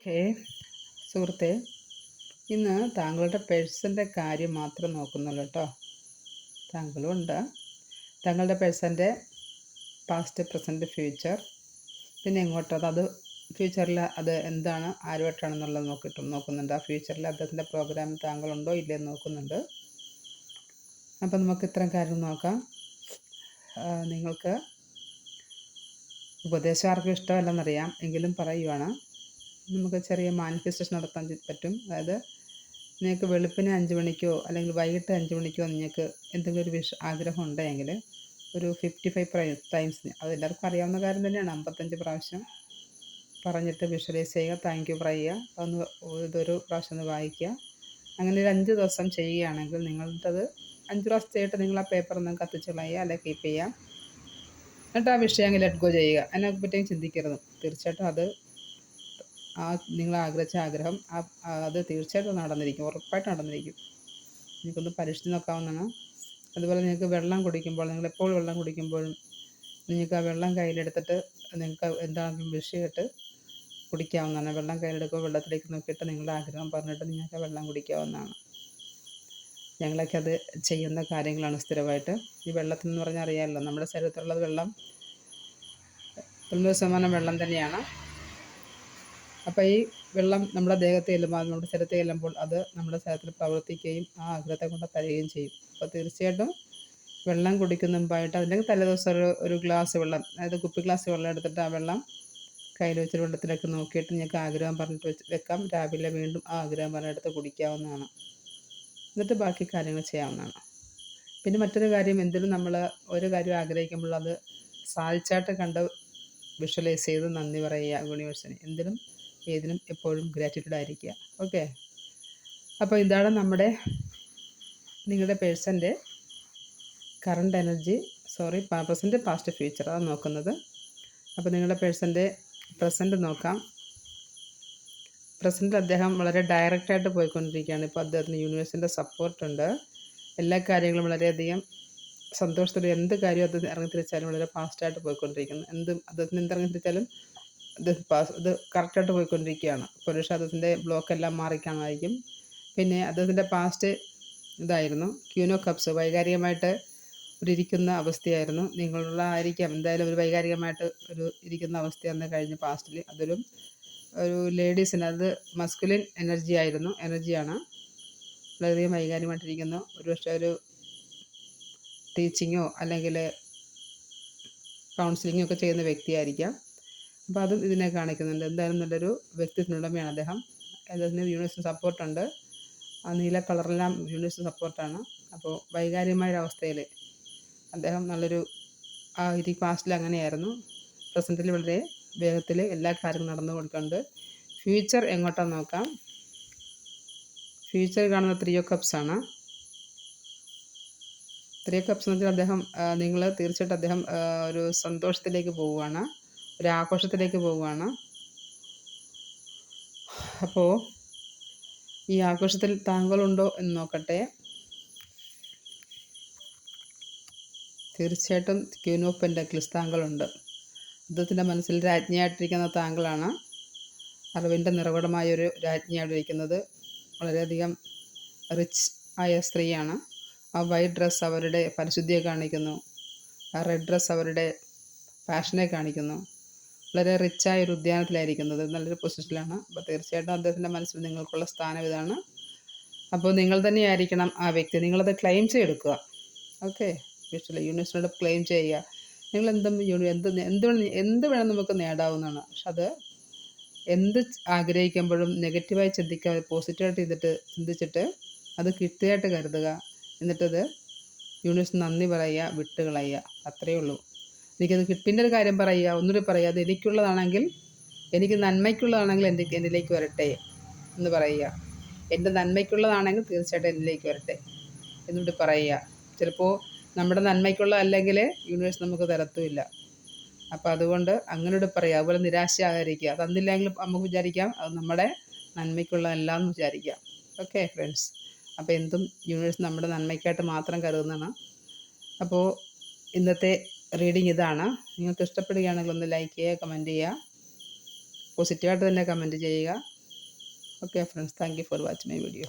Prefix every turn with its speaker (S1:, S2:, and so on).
S1: Okay സുഹൃത്തേ, ഇന്ന് താങ്കളുടെ പേഴ്സൻ്റെ കാര്യം മാത്രം നോക്കുന്നുള്ളൂ കേട്ടോ. താങ്കളും ഉണ്ട്. താങ്കളുടെ പേഴ്സൻ്റെ പാസ്റ്റ്, പ്രസൻറ്റ്, ഫ്യൂച്ചർ, പിന്നെ എങ്ങോട്ടത് അത് ഫ്യൂച്ചറിൽ അത് എന്താണ്, ആരുമായിട്ടാണെന്നുള്ളത് നോക്കുന്നുണ്ട്. ആ ഫ്യൂച്ചറിൽ അദ്ദേഹത്തിൻ്റെ പ്രോഗ്രാം താങ്കളുണ്ടോ ഇല്ലയെന്ന് നോക്കുന്നുണ്ട്. അപ്പം നമുക്ക് ഇത്തരം കാര്യങ്ങൾ നോക്കാം. നിങ്ങൾക്ക് ഉപദേശം ആർക്കും ഇഷ്ടമല്ലെന്നറിയാം, എങ്കിലും പറയുവാണ്. നമുക്ക് ചെറിയ മാനിഫെസ്റ്റേഷൻ നടത്താൻ പറ്റും. അതായത് നിങ്ങൾക്ക് വെളുപ്പിന് 5 മണിക്കോ അല്ലെങ്കിൽ വൈകിട്ട് 5 മണിക്കോ നിങ്ങൾക്ക് എന്തെങ്കിലും ഒരു ആഗ്രഹം ഉണ്ടെങ്കിൽ ഒരു 55 ടൈംസ്, അതെല്ലാവർക്കും അറിയാവുന്ന കാര്യം തന്നെയാണ്, 55 പ്രാവശ്യം പറഞ്ഞിട്ട് വിഷ്വലൈസ് ചെയ്യുക, താങ്ക് യു പറയുക, അതൊന്ന് ഇതൊരു പ്രാവശ്യം ഒന്ന് വായിക്കുക. അങ്ങനെ ഒരു 5 ദിവസം ചെയ്യുകയാണെങ്കിൽ നിങ്ങളത് 5 പ്രാവശ്യം ചെയ്തിട്ട് നിങ്ങൾ ആ പേപ്പർ ഒന്ന് കത്തിച്ച് കളയുക, അല്ലെങ്കിൽ കീപ്പ് ചെയ്യുക. എന്നിട്ട് ആ വിഷയം അങ്ങ് ലെറ്റ് ഗോ ചെയ്യുക. അതിനെപ്പറ്റിയും ചിന്തിക്കരുത്. തീർച്ചയായിട്ടും അത് നിങ്ങൾ ആഗ്രഹിച്ച ആഗ്രഹം അത് തീർച്ചയായിട്ടും നടന്നിരിക്കും, ഉറപ്പായിട്ട് നടന്നിരിക്കും. നിങ്ങൾക്കൊന്ന് പരീക്ഷിച്ച് നോക്കാവുന്നതാണ്. അതുപോലെ നിങ്ങൾക്ക് വെള്ളം കുടിക്കുമ്പോൾ, നിങ്ങളെപ്പോൾ വെള്ളം കുടിക്കുമ്പോഴും നിങ്ങൾക്ക് ആ വെള്ളം കയ്യിലെടുത്തിട്ട് നിങ്ങൾക്ക് എന്താണെങ്കിലും വിഷ് ചെയ്തിട്ട് കുടിക്കാവുന്നതാണ്. വെള്ളം കയ്യിലെടുക്കുമ്പോൾ വെള്ളത്തിലേക്ക് നോക്കിയിട്ട് നിങ്ങളുടെ ആഗ്രഹം പറഞ്ഞിട്ട് നിങ്ങൾക്ക് വെള്ളം കുടിക്കാവുന്നതാണ്. ഞങ്ങളൊക്കെ അത് ചെയ്യുന്ന കാര്യങ്ങളാണ് സ്ഥിരമായിട്ട്. ഈ വെള്ളത്തിനെന്ന് പറഞ്ഞാൽ അറിയാമല്ലോ, നമ്മുടെ ശരീരത്തിലുള്ളത് വെള്ളം 90% വെള്ളം തന്നെയാണ്. അപ്പോൾ ഈ വെള്ളം നമ്മുടെ ദേഹത്ത് ചെല്ലുമ്പോൾ, അത് നമ്മുടെ ശരീരത്തിൽ ചെല്ലുമ്പോൾ അത് നമ്മുടെ ശരീരത്തിൽ പ്രവർത്തിക്കുകയും ആ ആഗ്രഹത്തെ കൊണ്ട് തരികയും ചെയ്യും. അപ്പോൾ തീർച്ചയായിട്ടും വെള്ളം കുടിക്കുന്ന മുമ്പായിട്ട് അല്ലെങ്കിൽ തലേദിവസം ഒരു ഗ്ലാസ് വെള്ളം, അതായത് കുപ്പി ഗ്ലാസ് വെള്ളം എടുത്തിട്ട് ആ വെള്ളം കയ്യിൽ വെച്ചിട്ട് വെള്ളത്തിലേക്ക് നോക്കിയിട്ട് നിങ്ങൾക്ക് ആഗ്രഹം പറഞ്ഞിട്ട് വെക്കാം. രാവിലെ വീണ്ടും ആ ആഗ്രഹം പറഞ്ഞെടുത്ത് കുടിക്കാവുന്നതാണ്. എന്നിട്ട് ബാക്കി കാര്യങ്ങൾ ചെയ്യാവുന്നതാണ്. പിന്നെ മറ്റൊരു കാര്യം, എന്തിനും നമ്മൾ ഒരു കാര്യം ആഗ്രഹിക്കുമ്പോൾ അത് സാധിച്ചായിട്ട് കണ്ട് വിഷ്വലൈസ് ചെയ്ത് നന്ദി പറയുക യൂണിവേഴ്സിന്. എന്തിനും ഏതിനും എപ്പോഴും ഗ്രാറ്റിറ്റ്യൂഡ് ആയിരിക്കുക. ഓക്കെ, അപ്പോൾ ഇതാണ് നിങ്ങളുടെ പേഴ്സൻ്റെ current energy, present, past, future, അതാണ് നോക്കുന്നത്. അപ്പോൾ നിങ്ങളുടെ പേഴ്സൻ്റെ പ്രസൻറ്റ് നോക്കാം. പ്രസൻറ്റിൽ അദ്ദേഹം വളരെ ഡയറക്റ്റായിട്ട് പോയിക്കൊണ്ടിരിക്കുകയാണ്. ഇപ്പോൾ അദ്ദേഹത്തിന് യൂണിവേഴ്സിൻ്റെ സപ്പോർട്ടുണ്ട്. എല്ലാ കാര്യങ്ങളും വളരെയധികം സന്തോഷത്തോടെ, എന്ത് കാര്യം അത് ഇറങ്ങിത്തിരിച്ചാലും വളരെ ഫാസ്റ്റായിട്ട് പോയിക്കൊണ്ടിരിക്കുന്നു. അദ്ദേഹത്തിന് എന്തിറങ്ങിത്തിരിച്ചാലും ഇത് കറക്റ്റായിട്ട് പോയിക്കൊണ്ടിരിക്കുകയാണ്. പുരുഷാർത്ഥത്തിൻ്റെ ബ്ലോക്കെല്ലാം മാറിക്കാണായിരിക്കും. പിന്നെ അദ്ദേഹത്തിൻ്റെ പാസ്റ്റ് ഇതായിരുന്നു ക്യൂൻ ഓഫ് കപ്സ്, വൈകാരികമായിട്ട് ഇരിക്കുന്ന അവസ്ഥയായിരുന്നു. നിങ്ങളുള്ളതായിരിക്കാം എന്തായാലും ഒരു വൈകാരികമായിട്ട് ഇരിക്കുന്ന അവസ്ഥയാണ് കഴിഞ്ഞ പാസ്റ്റിൽ. ഒരു ലേഡീസിന്, അത് മസ്കുലിൻ എനർജിയാണ്. വളരെയധികം വൈകാരികമായിട്ടിരിക്കുന്നു. ഒരുപക്ഷെ ഒരു ടീച്ചിങ്ങോ അല്ലെങ്കിൽ കൗൺസിലിങ്ങോ ഒക്കെ ചെയ്യുന്ന വ്യക്തിയായിരിക്കാം. അപ്പോൾ അതും ഇതിനെ കാണിക്കുന്നുണ്ട്. എന്തായാലും നല്ലൊരു വ്യക്തിത്വമുടമയാണ് അദ്ദേഹം. അദ്ദേഹത്തിന് യൂണിവേഴ്സിന് സപ്പോർട്ടുണ്ട്. ആ നീല കളറെല്ലാം യൂണിവേഴ്സിന് സപ്പോർട്ടാണ്. അപ്പോൾ വൈകാരികമായൊരവസ്ഥയിൽ അദ്ദേഹം നല്ലൊരു പാസ്റ്റിൽ അങ്ങനെയായിരുന്നു. പ്രസൻറ്റിൽ വളരെ വേഗത്തിൽ എല്ലാ കാര്യങ്ങളും നടന്നു കൊടുക്കുന്നുണ്ട്. ഫ്യൂച്ചർ എങ്ങോട്ടാന്ന് നോക്കാം. ഫ്യൂച്ചർ കാണുന്ന 3 ഓഫ് കപ്സ് ആണ്. 3 ഓഫ് കപ്സ് എന്ന് വെച്ചാൽ തീർച്ചയായിട്ടും അദ്ദേഹം ഒരു സന്തോഷത്തിലേക്ക് പോവുകയാണ്, ഒരു ആഘോഷത്തിലേക്ക് പോവുകയാണ്. അപ്പോൾ ഈ ആഘോഷത്തിൽ താങ്കളുണ്ടോ എന്ന് നോക്കട്ടെ. തീർച്ചയായിട്ടും ക്യൂൻ ഓഫ് പെന്റക്കിൾസ് താങ്കളുണ്ട്. അദ്ദേഹത്തിൻ്റെ മനസ്സിൽ രാജ്ഞിയായിട്ടിരിക്കുന്ന താങ്കളാണ്. അറിവിൻ്റെ നിറകുടമായൊരു രാജ്ഞിയായിട്ടിരിക്കുന്നത്. വളരെയധികം റിച്ച് ആയ സ്ത്രീയാണ്. ആ വൈറ്റ് ഡ്രസ്സ് അവരുടെ പരിശുദ്ധിയെ കാണിക്കുന്നു. ആ റെഡ് ഡ്രസ്സ് അവരുടെ പാഷനെ കാണിക്കുന്നു. വളരെ റിച്ചായ ഒരു ഉദ്യാനത്തിലായിരിക്കുന്നത്, നല്ലൊരു പൊസിഷനിലാണ്. അപ്പോൾ തീർച്ചയായിട്ടും അദ്ദേഹത്തിൻ്റെ മനസ്സിൽ നിങ്ങൾക്കുള്ള സ്ഥാനം ഇതാണ്. അപ്പോൾ നിങ്ങൾ തന്നെയായിരിക്കണം ആ വ്യക്തി. നിങ്ങളത് ക്ലെയിം ചെയ്തെടുക്കുക. ഓക്കെ, യൂണിവേഴ്സിനോട് ക്ലെയിം ചെയ്യുക. നിങ്ങൾ എന്ത് വേണം നമുക്ക് നേടാവുന്നതാണ്. പക്ഷെ അത് എന്ത് ആഗ്രഹിക്കുമ്പോഴും നെഗറ്റീവായി ചിന്തിക്കാതെ പോസിറ്റീവായിട്ട് ചിന്തിച്ചിട്ട് അത് കിട്ടിയായിട്ട് കരുതുക. എന്നിട്ടത് യൂണിവേഴ്സിന് നന്ദി പറയുക, വിട്ടുകളയുക. അത്രയേ ഉള്ളൂ. എനിക്കത് കിട്ടിൻ്റെ ഒരു കാര്യം പറയുക, ഒന്നുകൂടി പറയുക, അത് എനിക്കുള്ളതാണെങ്കിൽ, എനിക്ക് നന്മയ്ക്കുള്ളതാണെങ്കിൽ എന്നിലേക്ക് വരട്ടെ എന്ന് പറയുക. എൻ്റെ നന്മയ്ക്കുള്ളതാണെങ്കിൽ തീർച്ചയായിട്ടും എന്നിലേക്ക് വരട്ടെ എന്നിട്ട് പറയുക. ചിലപ്പോൾ നമ്മുടെ നന്മയ്ക്കുള്ളതല്ലെങ്കിൽ യൂണിവേഴ്സ് നമുക്ക് തരത്തുമില്ല. അപ്പോൾ അതുകൊണ്ട് അങ്ങനെയോട് പറയുക. അതുപോലെ നിരാശയാകാതിരിക്കുക. തന്നില്ലെങ്കിൽ നമുക്ക് വിചാരിക്കാം അത് നമ്മുടെ നന്മയ്ക്കുള്ളതല്ല എന്ന് വിചാരിക്കാം. ഓക്കെ ഫ്രണ്ട്സ്, അപ്പോൾ എന്തും യൂണിവേഴ്സ് നമ്മുടെ നന്മയ്ക്കായിട്ട് മാത്രം കരുതുന്നതാണ്. അപ്പോൾ ഇന്നത്തെ റീഡിങ് ഇതാണ്. നിങ്ങൾക്ക് ഇഷ്ടപ്പെടുകയാണെങ്കിൽ ഒന്ന് ലൈക്ക് ചെയ്യുക, കമൻറ്റ് ചെയ്യുക. പോസിറ്റീവായിട്ട് തന്നെ കമൻറ്റ് ചെയ്യുക. Okay friends, thank you for watching my video.